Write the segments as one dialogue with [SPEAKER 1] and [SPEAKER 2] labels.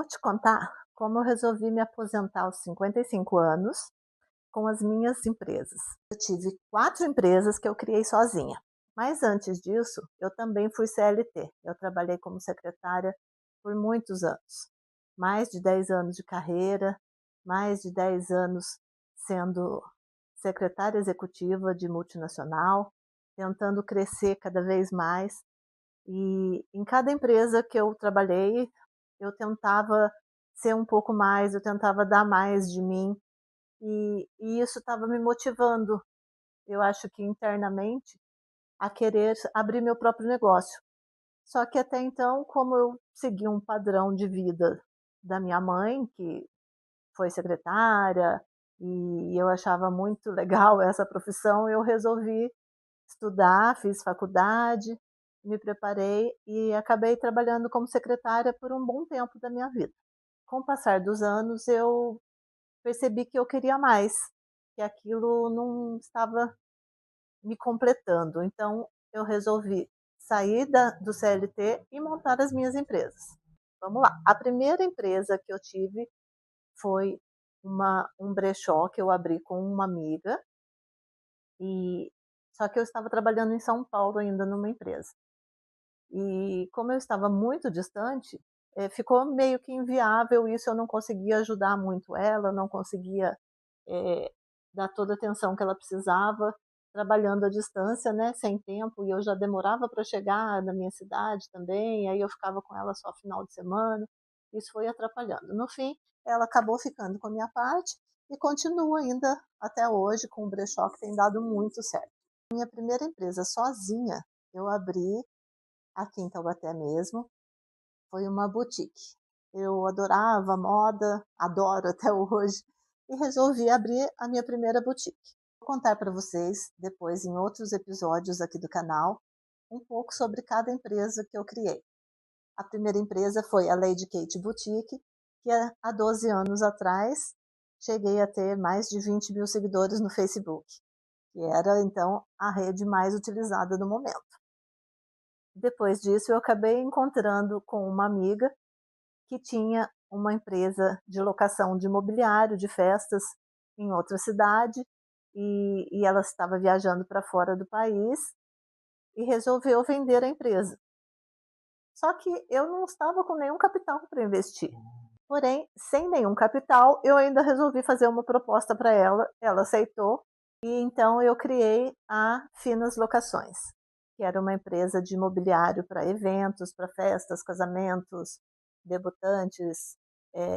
[SPEAKER 1] Vou te contar como eu resolvi me aposentar aos 55 anos com as minhas empresas. Eu tive 4 empresas que eu criei sozinha, mas antes disso eu também fui CLT. Eu trabalhei como secretária por muitos anos, mais de 10 anos de carreira, mais de 10 anos sendo secretária executiva de multinacional, tentando crescer cada vez mais. E em cada empresa que eu trabalhei, eu tentava ser um pouco mais, eu tentava dar mais de mim, e isso estava me motivando, eu acho que internamente, a querer abrir meu próprio negócio. Só que até então, como eu segui um padrão de vida da minha mãe, que foi secretária, e eu achava muito legal essa profissão, eu resolvi estudar, fiz faculdade, me preparei e acabei trabalhando como secretária por um bom tempo da minha vida. Com o passar dos anos, eu percebi que eu queria mais, que aquilo não estava me completando. Então, eu resolvi sair do CLT e montar as minhas empresas. Vamos lá. A primeira empresa que eu tive foi um brechó que eu abri com uma amiga, e só que eu estava trabalhando em São Paulo ainda numa empresa. E como eu estava muito distante, ficou meio que inviável isso, eu não conseguia ajudar muito ela, não conseguia dar toda a atenção que ela precisava, trabalhando à distância, né, sem tempo, e eu já demorava para chegar na minha cidade também, aí eu ficava com ela só final de semana, isso foi atrapalhando. No fim, ela acabou ficando com a minha parte e continua ainda até hoje com o brechó, que tem dado muito certo. Minha primeira empresa sozinha, eu abri aqui em Taubaté mesmo, foi uma boutique. Eu adorava moda, adoro até hoje, e resolvi abrir a minha primeira boutique. Vou contar para vocês, depois em outros episódios aqui do canal, um pouco sobre cada empresa que eu criei. A primeira empresa foi a Lady Kate Boutique, que há 12 anos atrás cheguei a ter mais de 20 mil seguidores no Facebook, que era então a rede mais utilizada no momento. Depois disso, eu acabei encontrando com uma amiga que tinha uma empresa de locação de mobiliário, de festas, em outra cidade, e ela estava viajando para fora do país e resolveu vender a empresa. Só que eu não estava com nenhum capital para investir. Porém, sem nenhum capital, eu ainda resolvi fazer uma proposta para ela, ela aceitou, e então eu criei a Finas Locações, que era uma empresa de mobiliário para eventos, para festas, casamentos, debutantes,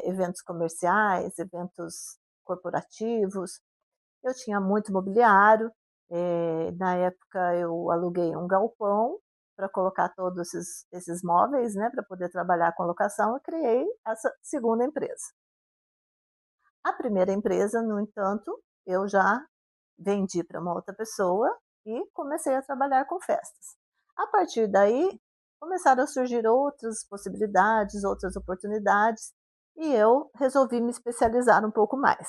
[SPEAKER 1] eventos comerciais, eventos corporativos. Eu tinha muito mobiliário, na época eu aluguei um galpão para colocar todos esses móveis, né, para poder trabalhar com locação, e criei essa segunda empresa. A primeira empresa, no entanto, eu já vendi para uma outra pessoa e comecei a trabalhar com festas. A partir daí, começaram a surgir outras possibilidades, outras oportunidades, e eu resolvi me especializar um pouco mais.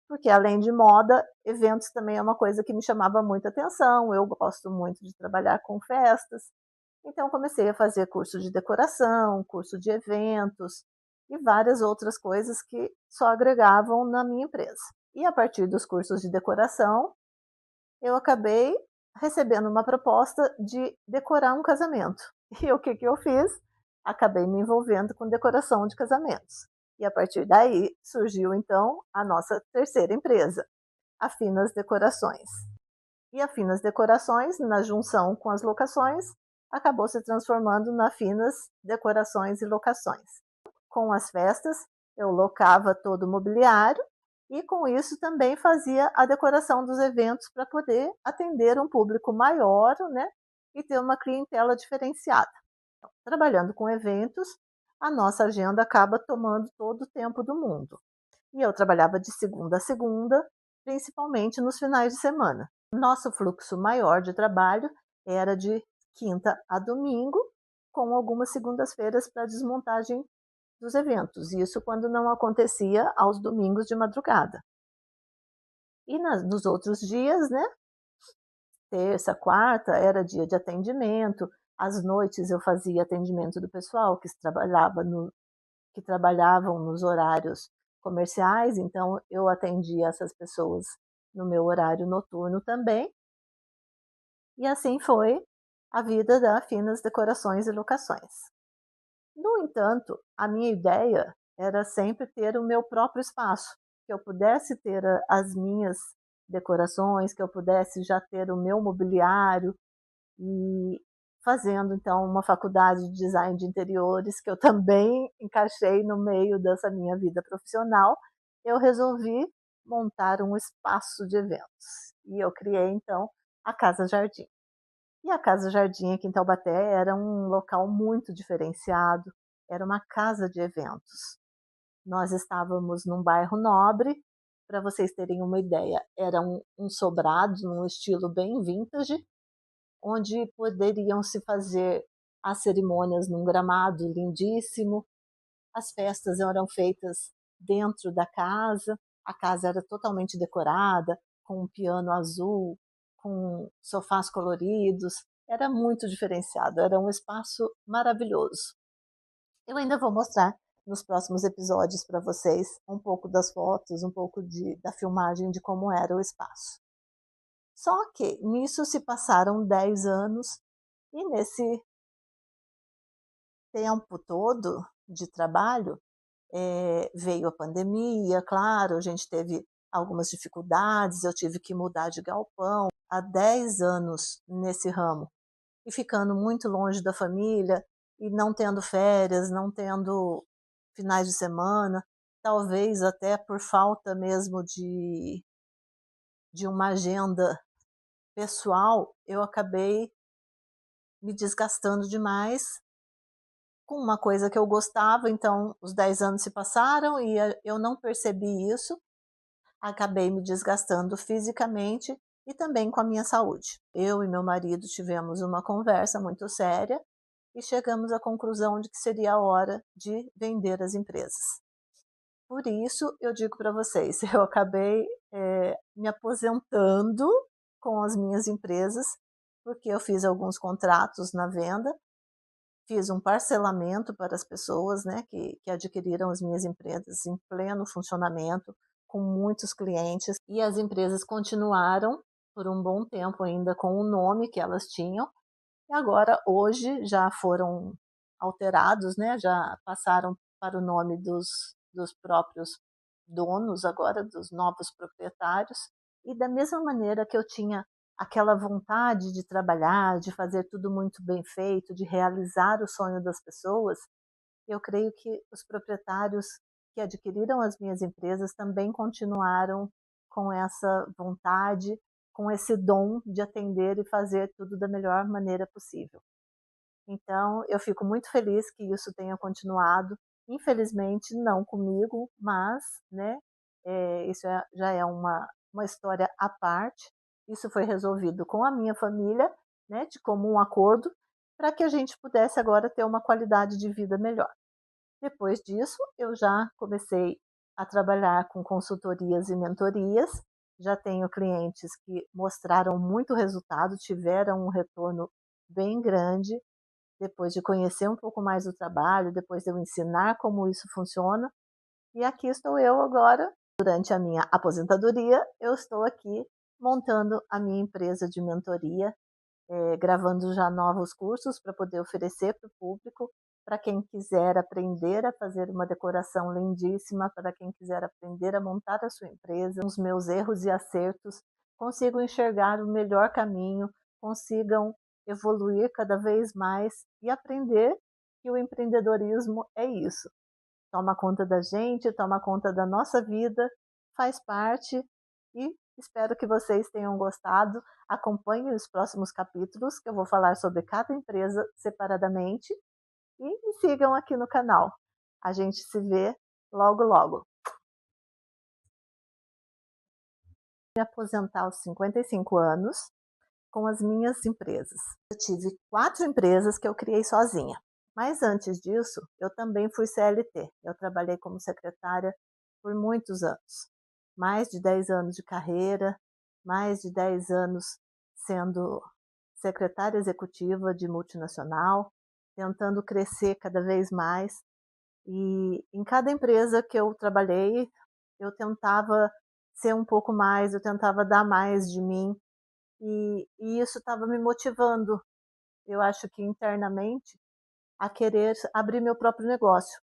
[SPEAKER 1] Porque além de moda, eventos também é uma coisa que me chamava muita atenção, eu gosto muito de trabalhar com festas, então comecei a fazer curso de decoração, curso de eventos e várias outras coisas que só agregavam na minha empresa. E a partir dos cursos de decoração, eu acabei recebendo uma proposta de decorar um casamento. E o que eu fiz? Acabei me envolvendo com decoração de casamentos. E a partir daí surgiu então a nossa terceira empresa, a Finas Decorações. E a Finas Decorações, na junção com as locações, acabou se transformando na Finas Decorações e Locações. Com as festas, eu locava todo o mobiliário e com isso também fazia a decoração dos eventos para poder atender um público maior, né, e ter uma clientela diferenciada. Então, trabalhando com eventos, a nossa agenda acaba tomando todo o tempo do mundo. E eu trabalhava de segunda a segunda, principalmente nos finais de semana. Nosso fluxo maior de trabalho era de quinta a domingo, com algumas segundas-feiras para desmontagem dos eventos. Isso quando não acontecia aos domingos de madrugada. E nos outros dias, né? Terça, quarta, era dia de atendimento. Às noites eu fazia atendimento do pessoal que trabalhava que trabalhavam nos horários comerciais, então eu atendia essas pessoas no meu horário noturno também. E assim foi a vida da Finas Decorações e Locações. No entanto, a minha ideia era sempre ter o meu próprio espaço, que eu pudesse ter as minhas decorações, que eu pudesse já ter o meu mobiliário, e fazendo então uma faculdade de design de interiores, que eu também encaixei no meio dessa minha vida profissional, eu resolvi montar um espaço de eventos. E eu criei então a Casa Jardim. E a Casa Jardim aqui em Taubaté era um local muito diferenciado, era uma casa de eventos. Nós estávamos num bairro nobre, para vocês terem uma ideia, era um sobrado num estilo bem vintage, onde poderiam se fazer as cerimônias num gramado lindíssimo, as festas eram feitas dentro da casa, a casa era totalmente decorada, com um piano azul, com sofás coloridos, era muito diferenciado, era um espaço maravilhoso. Eu ainda vou mostrar nos próximos episódios para vocês um pouco das fotos, um pouco da filmagem de como era o espaço. Só que nisso se passaram 10 anos e nesse tempo todo de trabalho, veio a pandemia, claro, a gente teve algumas dificuldades, eu tive que mudar de galpão, há 10 anos nesse ramo, e ficando muito longe da família, e não tendo férias, não tendo finais de semana, talvez até por falta mesmo de uma agenda pessoal, eu acabei me desgastando demais com uma coisa que eu gostava, então os 10 anos se passaram e eu não percebi isso, acabei me desgastando fisicamente e também com a minha saúde. Eu e meu marido tivemos uma conversa muito séria e chegamos à conclusão de que seria a hora de vender as empresas. Por isso, eu digo para vocês, eu acabei me aposentando com as minhas empresas, porque eu fiz alguns contratos na venda, fiz um parcelamento para as pessoas, né, que adquiriram as minhas empresas em pleno funcionamento, com muitos clientes, e as empresas continuaram por um bom tempo ainda com o nome que elas tinham, e agora, hoje, já foram alterados, né, já passaram para o nome dos próprios donos agora, dos novos proprietários, e da mesma maneira que eu tinha aquela vontade de trabalhar, de fazer tudo muito bem feito, de realizar o sonho das pessoas, eu creio que os proprietários que adquiriram as minhas empresas também continuaram com essa vontade, com esse dom de atender e fazer tudo da melhor maneira possível. Então, eu fico muito feliz que isso tenha continuado. Infelizmente, não comigo, mas, né, isso já é uma história à parte. Isso foi resolvido com a minha família, né, de comum acordo, para que a gente pudesse agora ter uma qualidade de vida melhor. Depois disso, eu já comecei a trabalhar com consultorias e mentorias. Já tenho clientes que mostraram muito resultado, tiveram um retorno bem grande depois de conhecer um pouco mais do trabalho, depois de eu ensinar como isso funciona. E aqui estou eu agora, durante a minha aposentadoria, eu estou aqui montando a minha empresa de mentoria, gravando já novos cursos para poder oferecer para o público, para quem quiser aprender a fazer uma decoração lindíssima, para quem quiser aprender a montar a sua empresa, os meus erros e acertos, consigam enxergar o melhor caminho, consigam evoluir cada vez mais e aprender que o empreendedorismo é isso. Toma conta da gente, toma conta da nossa vida, faz parte, e espero que vocês tenham gostado. Acompanhem os próximos capítulos, que eu vou falar sobre cada empresa separadamente, e me sigam aqui no canal. A gente se vê logo, logo. Me aposentar aos 55 anos com as minhas empresas. Eu tive 4 empresas que eu criei sozinha. Mas antes disso, eu também fui CLT. Eu trabalhei como secretária por muitos anos. Mais de 10 anos de carreira, mais de 10 anos sendo secretária executiva de multinacional, tentando crescer cada vez mais. E em cada empresa que eu trabalhei, eu tentava ser um pouco mais, eu tentava dar mais de mim, e isso estava me motivando, eu acho que internamente, a querer abrir meu próprio negócio.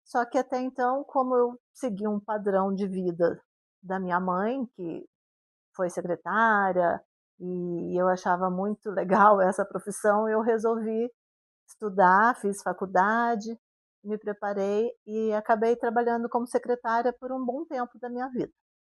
[SPEAKER 1] Só que até então, como eu segui um padrão de vida da minha mãe, que foi secretária, e eu achava muito legal essa profissão, eu resolvi estudar, fiz faculdade, me preparei e acabei trabalhando como secretária por um bom tempo da minha vida.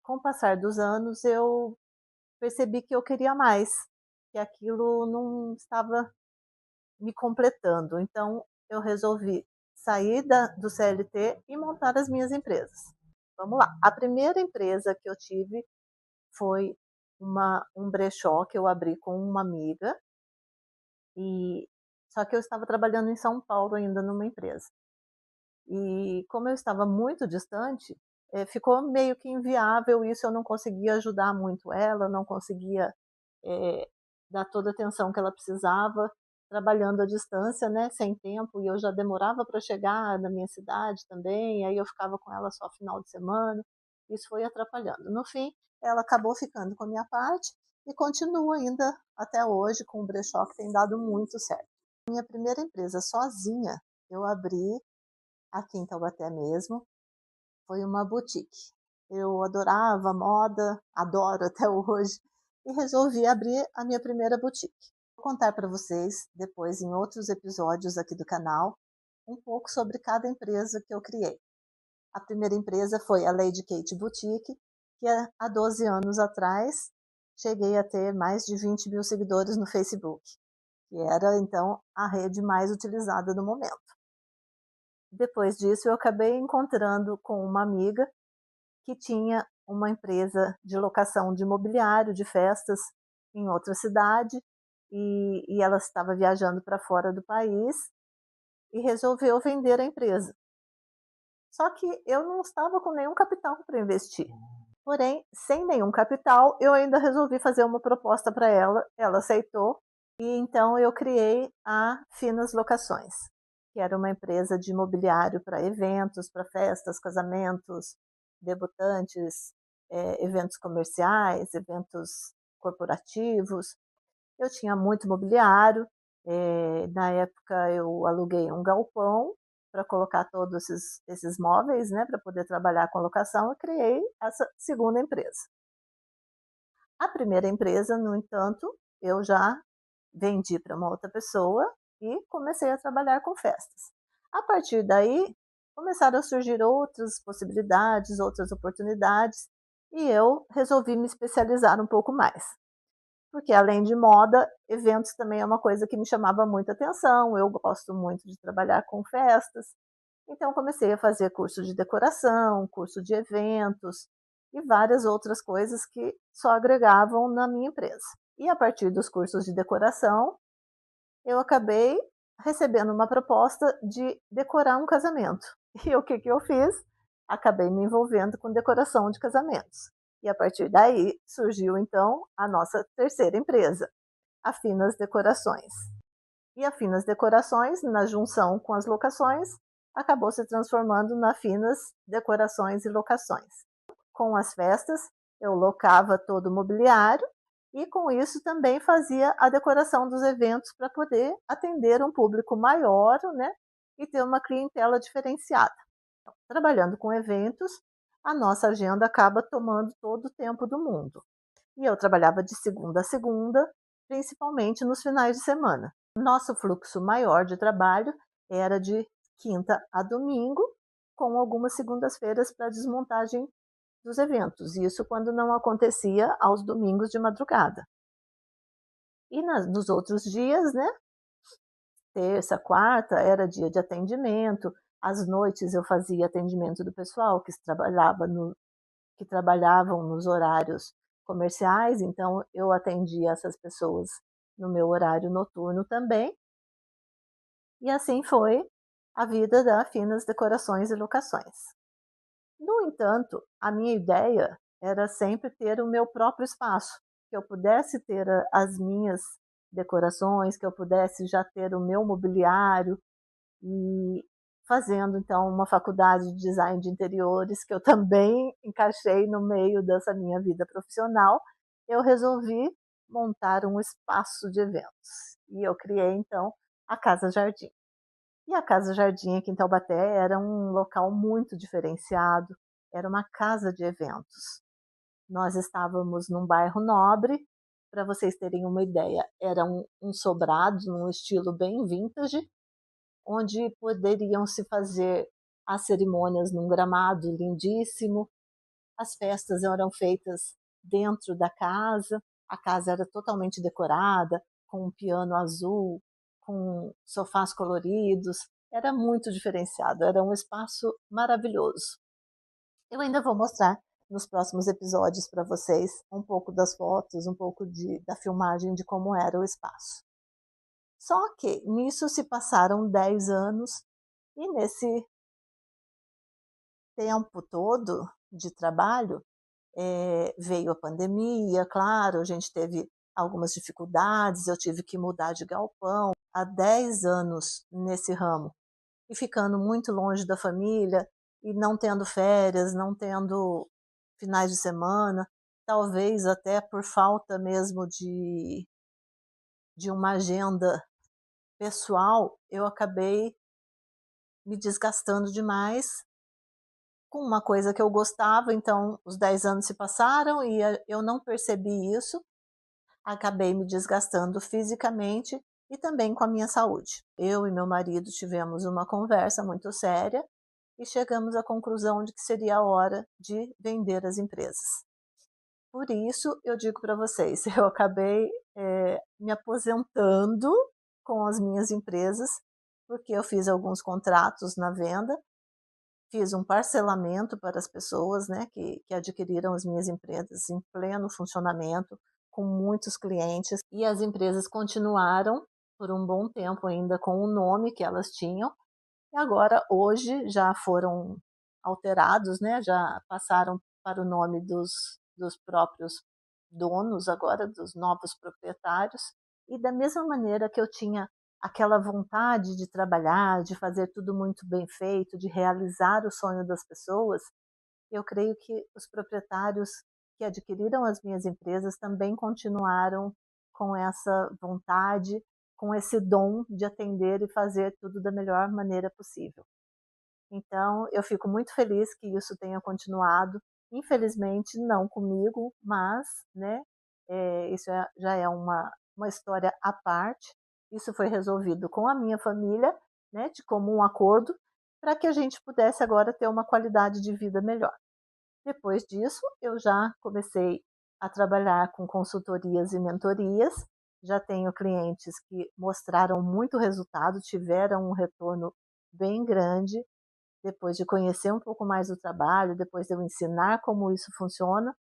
[SPEAKER 1] Com o passar dos anos, eu percebi que eu queria mais, que aquilo não estava me completando. Então, eu resolvi sair do CLT e montar as minhas empresas. Vamos lá. A primeira empresa que eu tive foi um brechó que eu abri com uma amiga, e só que eu estava trabalhando em São Paulo ainda numa empresa. E como eu estava muito distante, ficou meio que inviável isso, eu não conseguia ajudar muito ela, não conseguia dar toda a atenção que ela precisava, trabalhando à distância, né, sem tempo, e eu já demorava para chegar na minha cidade também, aí eu ficava com ela só final de semana, isso foi atrapalhando. No fim, ela acabou ficando com a minha parte e continua ainda até hoje com o brechó, que tem dado muito certo. Minha primeira empresa sozinha, eu abri aqui em Taubaté mesmo, foi uma boutique. Eu adorava moda, adoro até hoje, e resolvi abrir a minha primeira boutique. Vou contar para vocês, depois em outros episódios aqui do canal, um pouco sobre cada empresa que eu criei. A primeira empresa foi a Lady Kate Boutique, que há 12 anos atrás cheguei a ter mais de 20 mil seguidores no Facebook, que era então a rede mais utilizada no momento. Depois disso, eu acabei encontrando com uma amiga que tinha uma empresa de locação de mobiliário de festas em outra cidade, e ela estava viajando para fora do país e resolveu vender a empresa. Só que eu não estava com nenhum capital para investir. Porém, sem nenhum capital, eu ainda resolvi fazer uma proposta para ela, ela aceitou, e então eu criei a Finas Locações, que era uma empresa de mobiliário para eventos, para festas, casamentos, debutantes, eventos comerciais, eventos corporativos. Eu tinha muito mobiliário, na época eu aluguei um galpão para colocar todos esses móveis, né, para poder trabalhar com locação, e criei essa segunda empresa. A primeira empresa, no entanto, eu já vendi para uma outra pessoa e comecei a trabalhar com festas. A partir daí, começaram a surgir outras possibilidades, outras oportunidades, e eu resolvi me especializar um pouco mais. Porque além de moda, eventos também é uma coisa que me chamava muita atenção, eu gosto muito de trabalhar com festas, então comecei a fazer curso de decoração, curso de eventos e várias outras coisas que só agregavam na minha empresa. E a partir dos cursos de decoração, eu acabei recebendo uma proposta de decorar um casamento. E o que eu fiz? Acabei me envolvendo com decoração de casamentos. E a partir daí surgiu então a nossa terceira empresa, a Finas Decorações. E a Finas Decorações, na junção com as locações, acabou se transformando na Finas Decorações e Locações. Com as festas, eu locava todo o mobiliário e com isso também fazia a decoração dos eventos para poder atender um público maior, né, e ter uma clientela diferenciada. Então, trabalhando com eventos, a nossa agenda acaba tomando todo o tempo do mundo. E eu trabalhava de segunda a segunda, principalmente nos finais de semana. Nosso fluxo maior de trabalho era de quinta a domingo, com algumas segundas-feiras para desmontagem dos eventos. Isso quando não acontecia aos domingos de madrugada. E nos outros dias, né? Terça, quarta, era dia de atendimento. Às noites eu fazia atendimento do pessoal que trabalhavam nos horários comerciais, então eu atendia essas pessoas no meu horário noturno também. E assim foi a vida da Finas Decorações e Locações. No entanto, a minha ideia era sempre ter o meu próprio espaço, que eu pudesse ter as minhas decorações, que eu pudesse já ter o meu mobiliário, e fazendo então uma faculdade de design de interiores, que eu também encaixei no meio dessa minha vida profissional, eu resolvi montar um espaço de eventos. E eu criei então a Casa Jardim. E a Casa Jardim aqui em Taubaté era um local muito diferenciado, era uma casa de eventos. Nós estávamos num bairro nobre, para vocês terem uma ideia, era um sobrado num estilo bem vintage, onde poderiam se fazer as cerimônias num gramado lindíssimo, as festas eram feitas dentro da casa, a casa era totalmente decorada, com um piano azul, com sofás coloridos, era muito diferenciado, era um espaço maravilhoso. Eu ainda vou mostrar nos próximos episódios para vocês um pouco das fotos, um pouco da filmagem de como era o espaço. Só que nisso se passaram 10 anos e nesse tempo todo de trabalho, veio a pandemia, claro, a gente teve algumas dificuldades, eu tive que mudar de galpão, há 10 anos nesse ramo, e ficando muito longe da família, e não tendo férias, não tendo finais de semana, talvez até por falta mesmo de uma agenda pessoal, eu acabei me desgastando demais com uma coisa que eu gostava, então os 10 anos se passaram e eu não percebi isso, acabei me desgastando fisicamente e também com a minha saúde. Eu e meu marido tivemos uma conversa muito séria e chegamos à conclusão de que seria a hora de vender as empresas. Por isso, eu digo para vocês, eu acabei me aposentando com as minhas empresas, porque eu fiz alguns contratos na venda, fiz um parcelamento para as pessoas, né, que adquiriram as minhas empresas em pleno funcionamento, com muitos clientes, e as empresas continuaram por um bom tempo ainda com o nome que elas tinham, e agora, hoje, já foram alterados, né, já passaram para o nome dos próprios donos agora, dos novos proprietários, e da mesma maneira que eu tinha aquela vontade de trabalhar, de fazer tudo muito bem feito, de realizar o sonho das pessoas, eu creio que os proprietários que adquiriram as minhas empresas também continuaram com essa vontade, com esse dom de atender e fazer tudo da melhor maneira possível. Então, eu fico muito feliz que isso tenha continuado. Infelizmente, não comigo, mas, né, isso já é uma história à parte. Isso foi resolvido com a minha família, né, de comum acordo, para que a gente pudesse agora ter uma qualidade de vida melhor. Depois disso, eu já comecei a trabalhar com consultorias e mentorias. Já tenho clientes que mostraram muito resultado, tiveram um retorno bem grande depois de conhecer um pouco mais do trabalho, depois de eu ensinar como isso funciona.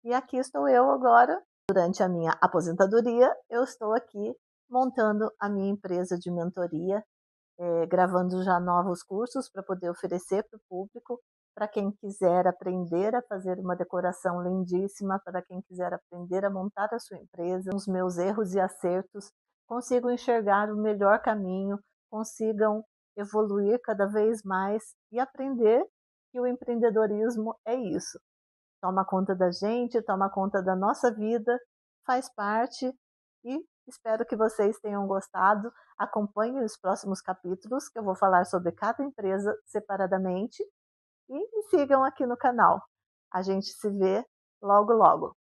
[SPEAKER 1] E aqui estou eu agora, durante a minha aposentadoria, eu estou aqui montando a minha empresa de mentoria, gravando já novos cursos para poder oferecer para o público, para quem quiser aprender a fazer uma decoração lindíssima, para quem quiser aprender a montar a sua empresa, os meus erros e acertos, consigam enxergar o melhor caminho, consigam evoluir cada vez mais e aprender que o empreendedorismo é isso. Toma conta da gente, toma conta da nossa vida, faz parte e espero que vocês tenham gostado. Acompanhem os próximos capítulos, que eu vou falar sobre cada empresa separadamente, e me sigam aqui no canal. A gente se vê logo logo.